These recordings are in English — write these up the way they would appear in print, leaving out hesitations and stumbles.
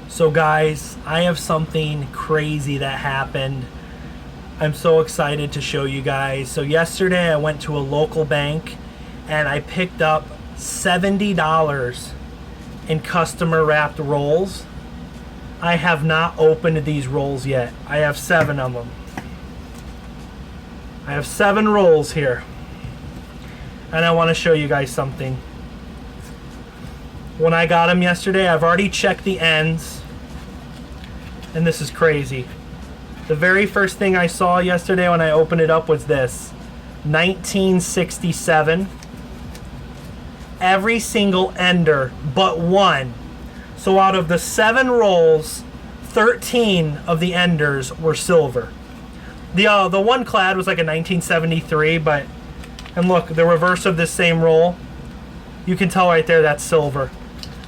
So guys, I have something crazy that happened. I'm so excited to show you guys. So yesterday I went to a local bank and I picked up $70 in customer wrapped rolls. I have not opened these rolls yet. I have 7 of them. I have 7 rolls here. And I want to show you guys something. When I got them yesterday, I've already checked the ends. And this is crazy. The very first thing I saw yesterday when I opened it up was this. 1967. Every single ender but one. So out of the 7 rolls, 13 of the enders were silver. The one clad was like a 1973, and look, the reverse of this same roll, you can tell right there that's silver.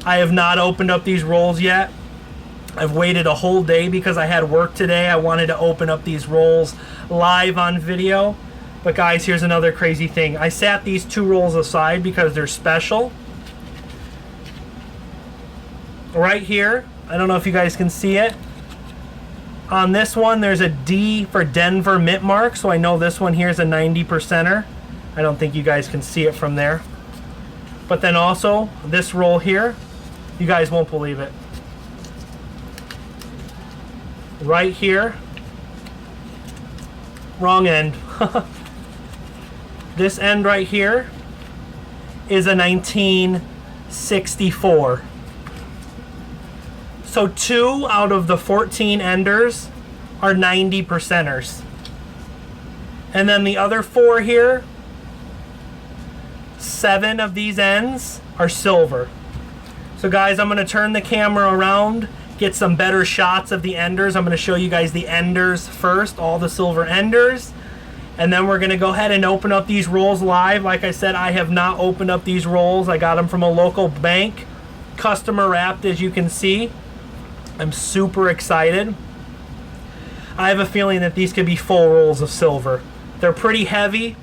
I have not opened up these rolls yet. I've waited a whole day because I had work today. I wanted to open up these rolls live on video. But guys, here's another crazy thing. I sat these 2 rolls aside because they're special. Right here, I don't know if you guys can see it. On this one, there's a D for Denver mint mark, so I know this one here is a 90%er. I don't think you guys can see it from there. But then also, this roll here, you guys won't believe it. Right here, wrong end. This end right here is a 1964. So 2 out of the 14 enders are 90%ers. And then the other 4 here, 7 of these ends are silver. So guys, I'm going to turn the camera around, get some better shots of the enders. I'm going to show you guys the enders first, all the silver enders. And then we're going to go ahead and open up these rolls live. Like I said, I have not opened up these rolls. I got them from a local bank, customer wrapped, as you can see. I'm super excited. I have a feeling that these could be full rolls of silver. They're pretty heavy,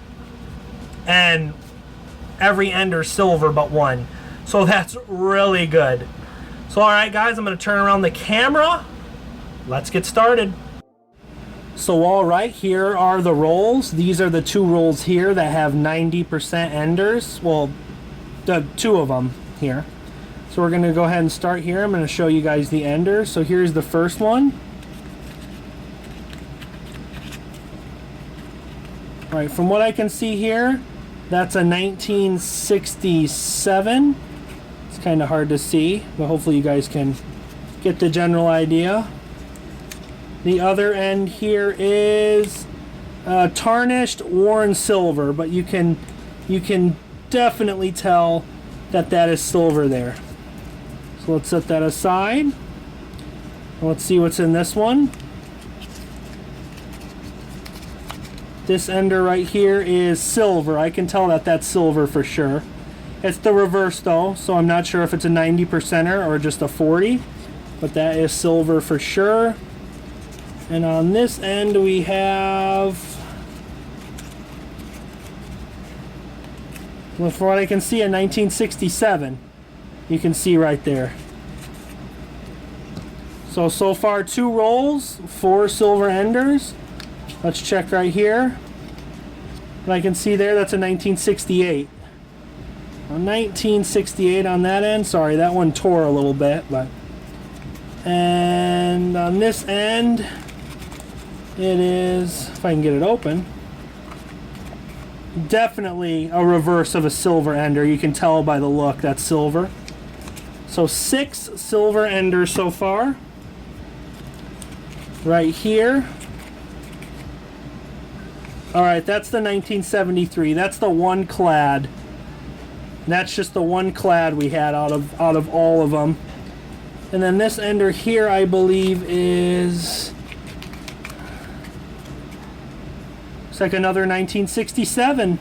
and every ender's silver but one. So that's really good. So all right, guys, I'm going to turn around the camera. Let's get started. So all right, here are the rolls. These are the 2 rolls here that have 90% enders. Well, the 2 of them here. So we're going to go ahead and start here. I'm going to show you guys the enders. So here's the first one. All right, from what I can see here, that's a 1967. It's kind of hard to see, but hopefully you guys can get the general idea. The other end here is tarnished, worn silver, but you can definitely tell that that is silver there. So let's set that aside. Let's see what's in this one. This ender right here is silver. I can tell that that's silver for sure. It's the reverse though, so I'm not sure if it's a 90%er or just a 40, but that is silver for sure. And on this end we have, well, from what I can see, a 1967. You can see right there. So far 2 rolls, 4 silver enders. Let's check right here. And I can see there that's a 1968. A 1968 on that end. Sorry, that one tore a little bit, but. And on this end, it is, if I can get it open, definitely a reverse of a silver ender. You can tell by the look that's silver. So 6 silver enders so far. Right here. Alright, that's the 1973. That's the one clad. That's just the one clad we had out of all of them. And then this ender here, I believe, is, it's like another 1967.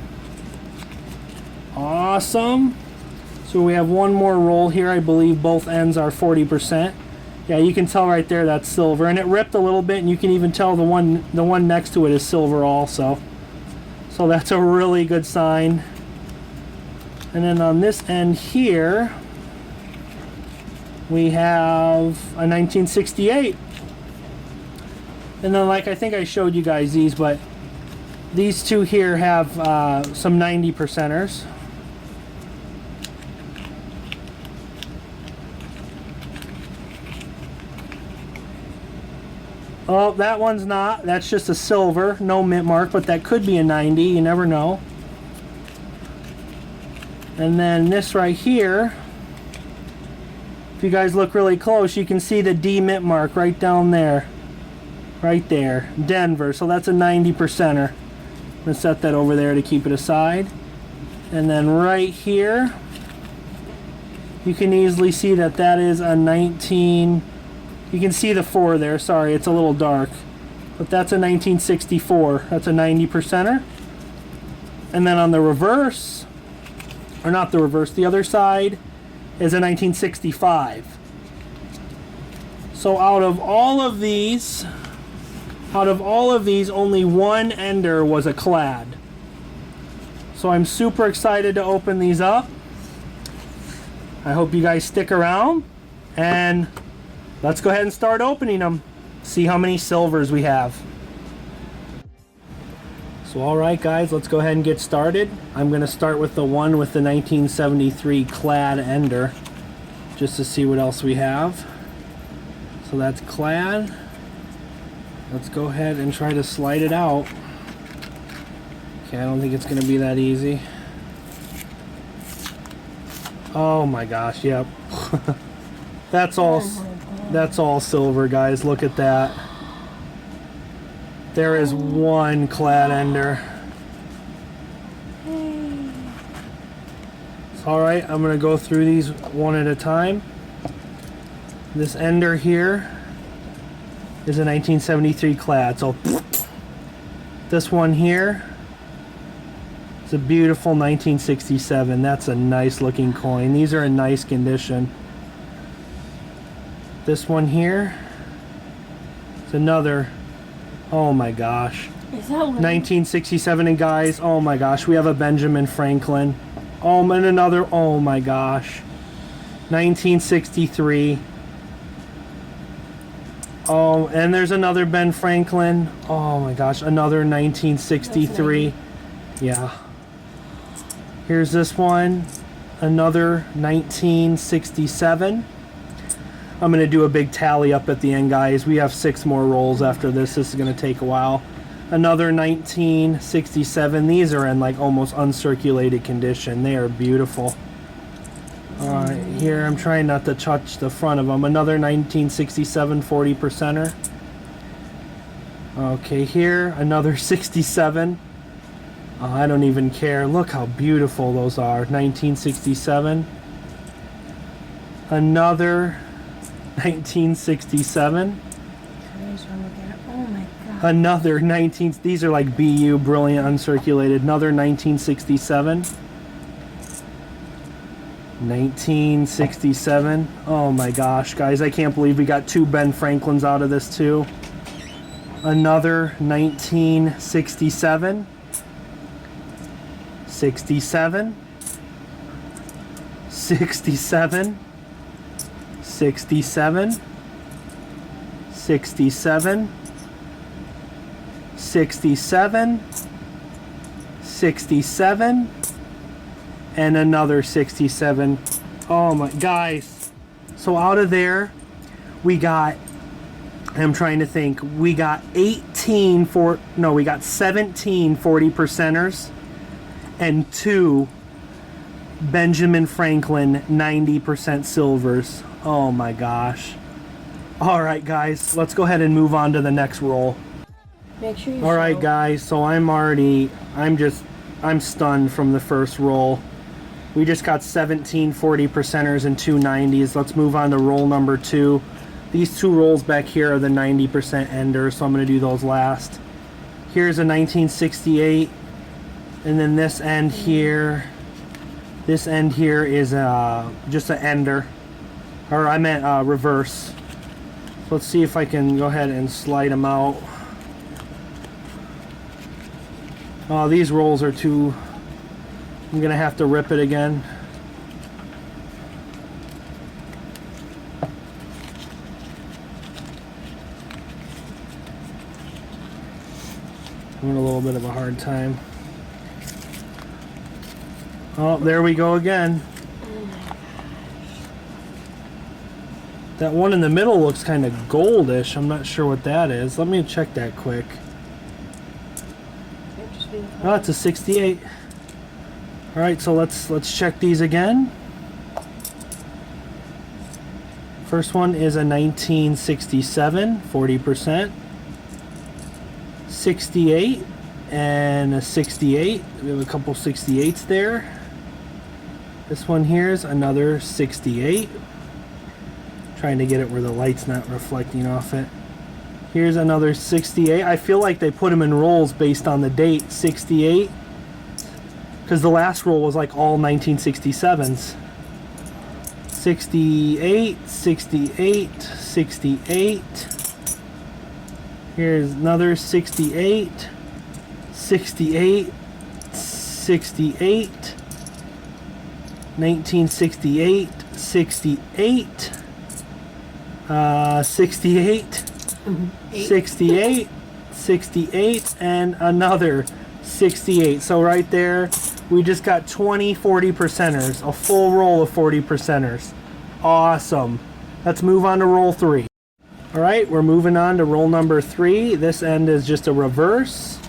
Awesome. So we have one more roll here. I believe both ends are 40%. Yeah, you can tell right there that's silver, and it ripped a little bit, and you can even tell the one next to it is silver also. So that's a really good sign. And then on this end here, we have a 1968. And then, like, I think I showed you guys these, but these two here have some 90 percenters. Oh, that one's not. That's just a silver, no mint mark, but that could be a 90. You never know. And then this right here, if you guys look really close, you can see the D mint mark right down there. Right there. Denver. So that's a 90 percenter. I'm going to set that over there to keep it aside. And then right here, you can easily see that that is a 19... You can see the 4 there. Sorry, it's a little dark. But that's a 1964. That's a 90 percenter. And then on the reverse, or not the reverse, the other side is a 1965. So out of all of these, only one ender was a clad. So I'm super excited to open these up. I hope you guys stick around, and let's go ahead and start opening them. See how many silvers we have. So alright guys, let's go ahead and get started. I'm going to start with the one with the 1973 clad ender, just to see what else we have. So that's clad. Let's go ahead and try to slide it out. Okay, I don't think it's going to be that easy. Oh my gosh, yep. That's all silver, guys. Look at that. There is one clad ender. It's alright, I'm going to go through these one at a time. This ender here is a 1973 clad. So this one here is a beautiful 1967. That's a nice looking coin. These are in nice condition. This one here is another, oh my gosh, is that one? 1967. And guys, oh my gosh, we have a Benjamin Franklin. Oh, and another, oh my gosh, 1963. Oh, and there's another Ben Franklin. Oh my gosh, another 1963. Yeah. Here's this one, another 1967. I'm going to do a big tally up at the end, guys. We have 6 more rolls after this. This is going to take a while. Another 1967. These are in like almost uncirculated condition. They are beautiful. Alright, here I'm trying not to touch the front of them. Another 1967 40 percenter. Okay, here another 67. Oh, I don't even care. Look how beautiful those are. 1967. Another 1967. Oh my god. Another 19. These are like BU, brilliant uncirculated. Another 1967. 1967. Oh my gosh, guys, I can't believe we got 2 Ben Franklins out of this too. Another 1967. 67. 67. 67. 67. 67. 67. And another 67. Oh my, guys. So out of there, we got, I'm trying to think, we got 17 40 percenters and 2 Benjamin Franklin 90% silvers. Oh my gosh. Alright guys, let's go ahead and move on to the next roll. Make sure you Alright guys, so I'm stunned from the first roll. We just got 17 40 percenters and 2 90s. Let's move on to roll number 2. These 2 rolls back here are the 90% enders, so I'm going to do those last. Here's a 1968, and then this end here is just an ender, or I meant reverse. So let's see if I can go ahead and slide them out. Oh, these rolls are too, I'm gonna have to rip it again. having a little bit of a hard time. Oh, there we go again. That one in the middle looks kind of goldish. I'm not sure what that is. Let me check that quick. Oh, it's a 68. All right, so let's check these again. First one is a 1967, 40%. 68 and a 68. We have a couple 68s there. This one here is another 68. Trying to get it where the light's not reflecting off it. Here's another 68. I feel like they put them in rolls based on the date. 68. Because the last roll was like all 1967s. 68, 68, 68. Here's another 68, 68, 68, 1968, 68. 68, 68, 68, and another 68. So right there, we just got 20 40 percenters, a full roll of 40 percenters. Awesome. Let's move on to roll 3. All right, we're moving on to roll number 3. This end is just a reverse,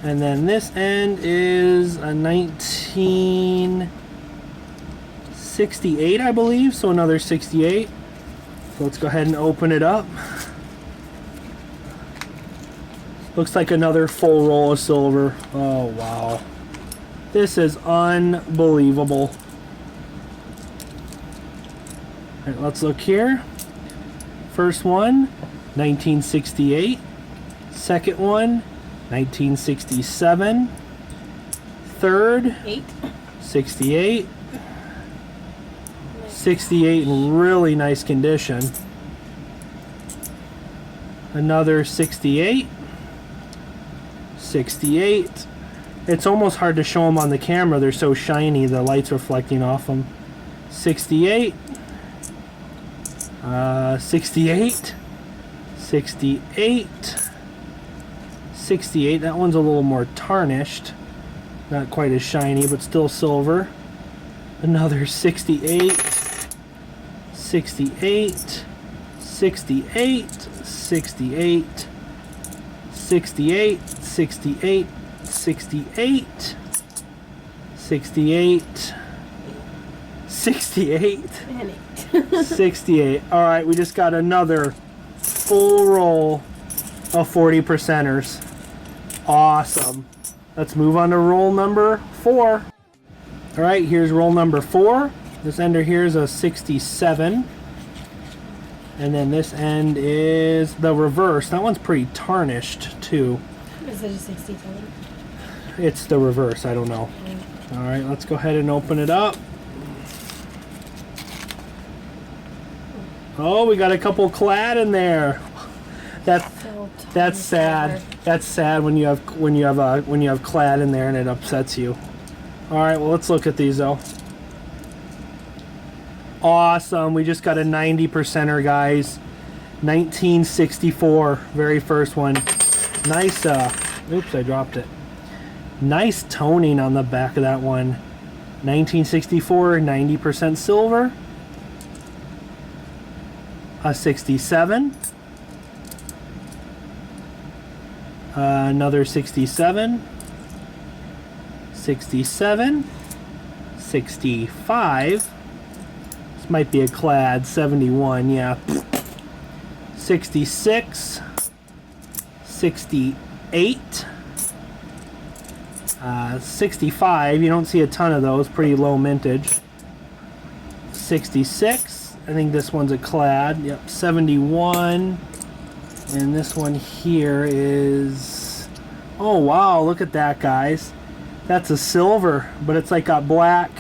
and then this end is a 1968, I believe. So another 68. So let's go ahead and open it up. Looks like another full roll of silver. Oh, wow. This is unbelievable. All right, let's look here. First one, 1968. Second one, 1967. Third, 68. 68 in really nice condition. Another 68. 68. It's almost hard to show them on the camera. They're so shiny, the light's reflecting off them. 68. 68. 68. 68. That one's a little more tarnished. Not quite as shiny, but still silver. Another 68. 68, 68, 68, 68, 68, 68, 68, 68, 68. All right, we just got another full roll of 40 percenters. Awesome. Let's move on to roll number 4. All right, here's roll number 4. This ender here is a 67. And then this end is the reverse. That one's pretty tarnished too. Is it a 67? It's the reverse, I don't know. All right, let's go ahead and open it up. Oh, we got a couple clad in there. That's sad. That's sad when you have clad in there and it upsets you. All right, well, let's look at these though. Awesome. We just got a 90 percenter, guys. 1964, very first one. Nice, oops, I dropped it. Nice toning on the back of that one. 1964, 90% silver. A 67. Another 67. 67. 65. This might be a clad 71, yeah. 66, 68, 65. You don't see a ton of those, pretty low mintage. 66. I think this one's a clad. Yep, 71. And this one here is, oh wow, look at that, guys. That's a silver, but it's like got black.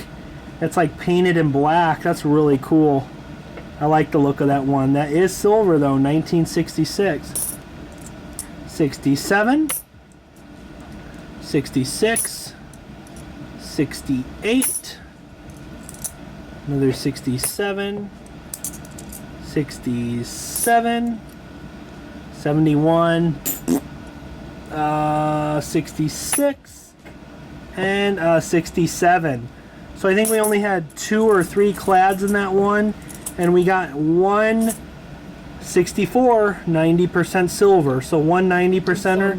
It's like painted in black. That's really cool. I like the look of that one. That is silver though, 1966. 67. 66. 68. Another 67. 67. 71. 66, and 67. So I think we only had 2 or 3 clads in that one, and we got one 64 90% silver. So one 90%er.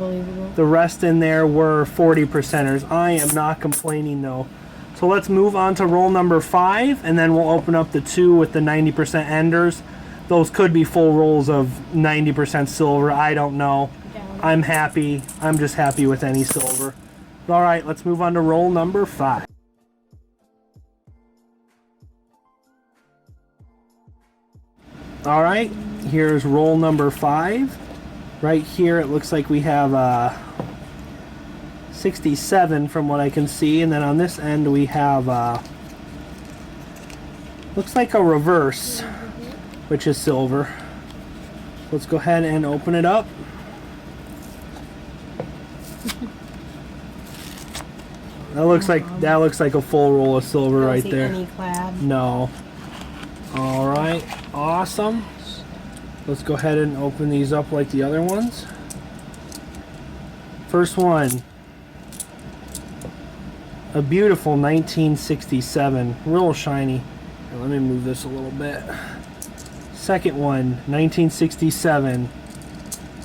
The rest in there were 40%ers. I am not complaining though. So let's move on to roll number 5, and then we'll open up the 2 with the 90% enders. Those could be full rolls of 90% silver. I don't know. I'm happy. I'm just happy with any silver. All right, let's move on to roll number 5. All right, here's roll number 5. Right here, it looks like we have 67 from what I can see, and then on this end we have looks like a reverse, which is silver. Let's go ahead and open it up. That looks like a full roll of silver right there. Any clad. No. All right, awesome. Let's go ahead and open these up like the other ones. First one, a beautiful 1967, real shiny. Here, let me move this a little bit. Second one, 1967,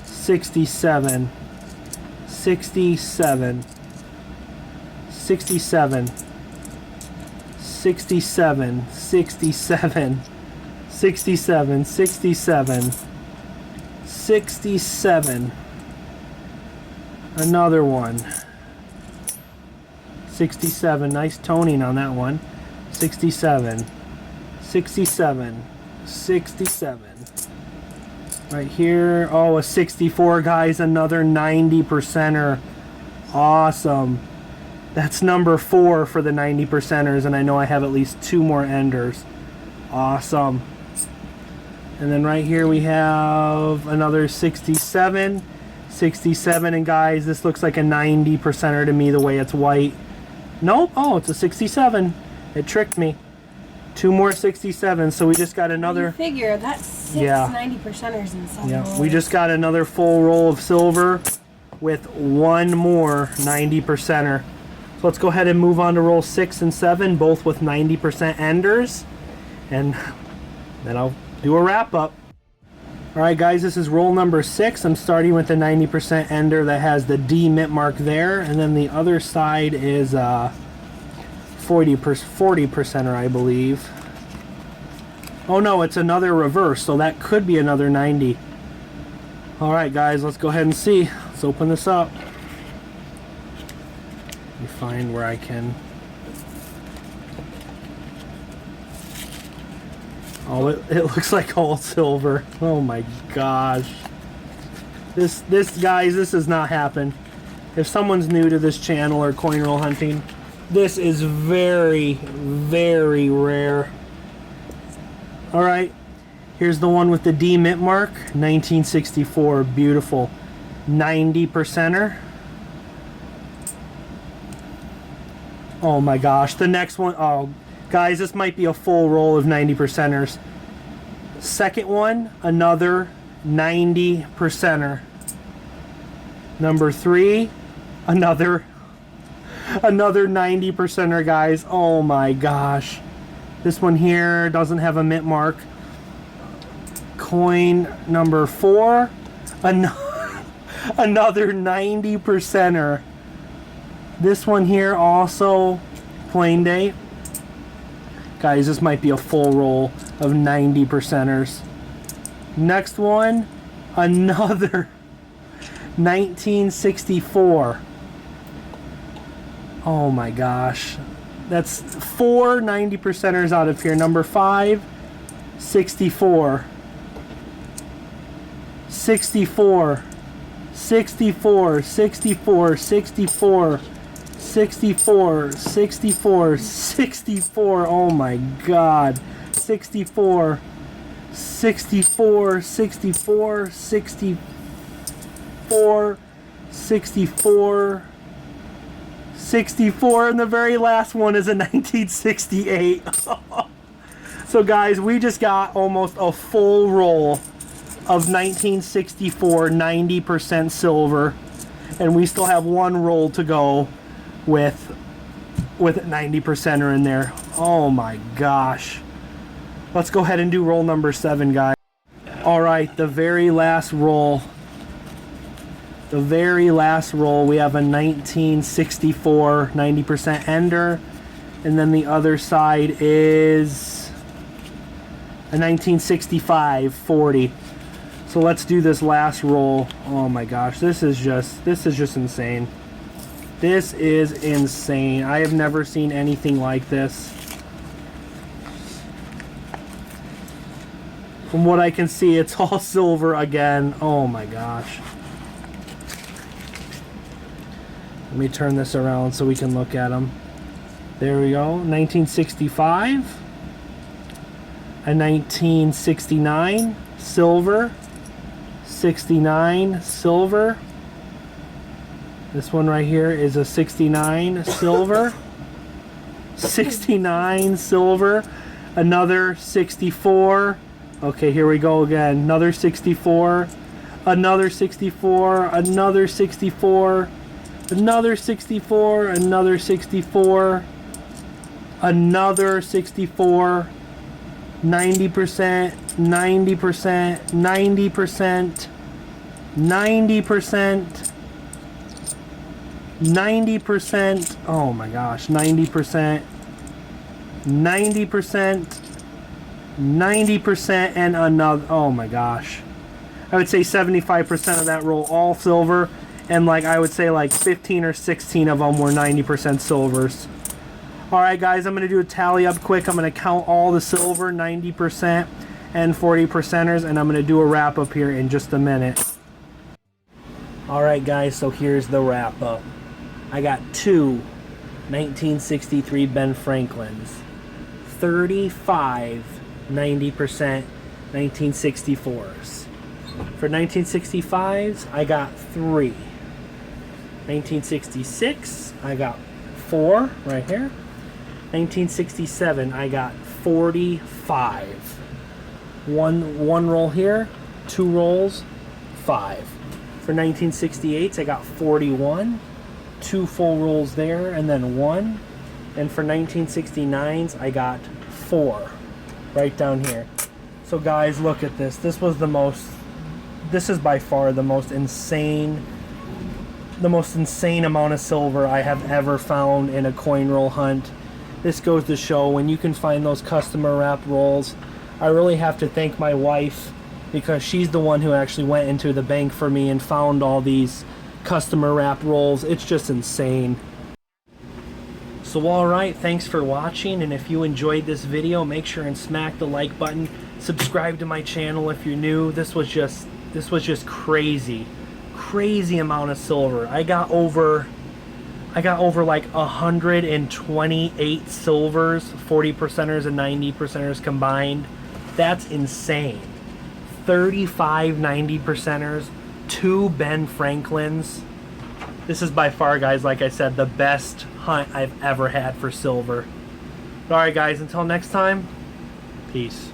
67, 67, 67, 67, 67, 67, 67, 67, another one, 67, nice toning on that one, 67, 67, 67, right here, oh, a 64, guys, another 90%er, awesome. That's number 4 for the 90%ers, and I know I have at least 2 more enders. Awesome. And then right here we have another 67, 67, and guys, this looks like a 90%er to me the way it's white. Nope, oh, it's a 67. It tricked me. 2 more 67, so we just got another. You figure that's 6 90%ers in some rolls. We just got another full roll of silver with 1 more 90%er. So let's go ahead and move on to roll 6 and 7, both with 90% enders, and then I'll do a wrap up. All right, guys, this is roll number 6. I'm starting with the 90% ender that has the D mint mark there, and then the other side is 40%er, I believe. Oh no, it's another reverse, so that could be another 90. All right, guys, let's go ahead and see. Let's open this up. Let me find where I can. Oh, it looks like all silver. Oh my gosh. This guys, this does not happen. If someone's new to this channel or coin roll hunting, this is very, very rare. All right, here's the one with the D mint mark, 1964, beautiful. 90%er. Oh my gosh, the next one, oh guys, this might be a full roll of 90%ers. Second one, another 90%er. Number 3, another 90%er, guys. Oh my gosh. This one here doesn't have a mint mark. Coin number 4, another 90%er. This one here also plain date. Guys, this might be a full roll of 90%ers. Next one, another 1964. Oh my gosh. That's 4 90%ers out of here. Number 5, 64. 64. 64, 64, 64, 64, 64, 64, oh my god, 64, 64, 64, 64, 64, 64, and the very last one is a 1968. So guys, we just got almost a full roll of 1964 90% silver. And we still have one roll to go with 90%er in there. Oh my gosh. Let's go ahead and do roll number 7, guys. All right, the very last roll. The very last roll, we have a 1964 90% ender, and then the other side is a 1965 40. So let's do this last roll. Oh my gosh, this is just insane. This is insane. I have never seen anything like this. From what I can see, it's all silver again. Oh my gosh. Let me turn this around so we can look at them. There we go. 1965. A 1969 silver. 69 silver. This one right here is a 69 silver. 69 silver. Another 64. Okay, here we go again. Another 64. Another 64. Another 64. Another 64, another 64, another 64, 90%, 90%, 90%, 90%, 90%, oh my gosh, 90%, 90%, 90%, and another, oh my gosh. I would say 75% of that roll all silver. And like I would say like 15 or 16 of them were 90% silvers. Alright guys, I'm going to do a tally up quick. I'm going to count all the silver, 90% and 40%ers, and I'm going to do a wrap up here in just a minute. Alright guys, so here's the wrap up. I got 2 1963 Ben Franklins, 35 90% 1964s. For 1965s, I got 3. 1966, I got 4 right here. 1967, I got 45. One roll here, 2 rolls, 5. For 1968s, I got 41. 2 full rolls there, and then 1. And for 1969s, I got 4 right down here. So guys, look at this. This is by far the most insane amount of silver I have ever found in a coin roll hunt. This goes to show when you can find those customer wrap rolls. I really have to thank my wife, because she's the one who actually went into the bank for me and found all these customer wrap rolls. It's just insane. So alright, thanks for watching, and if you enjoyed this video, make sure and smack the like button. Subscribe to my channel if you're new. This was just crazy amount of silver. I got over like 128 silvers, 40%ers and 90%ers combined. That's insane. 35 90%ers, 2 Ben Franklins. This is by far, guys, like I said, the best hunt I've ever had for silver. Alright guys, until next time, peace.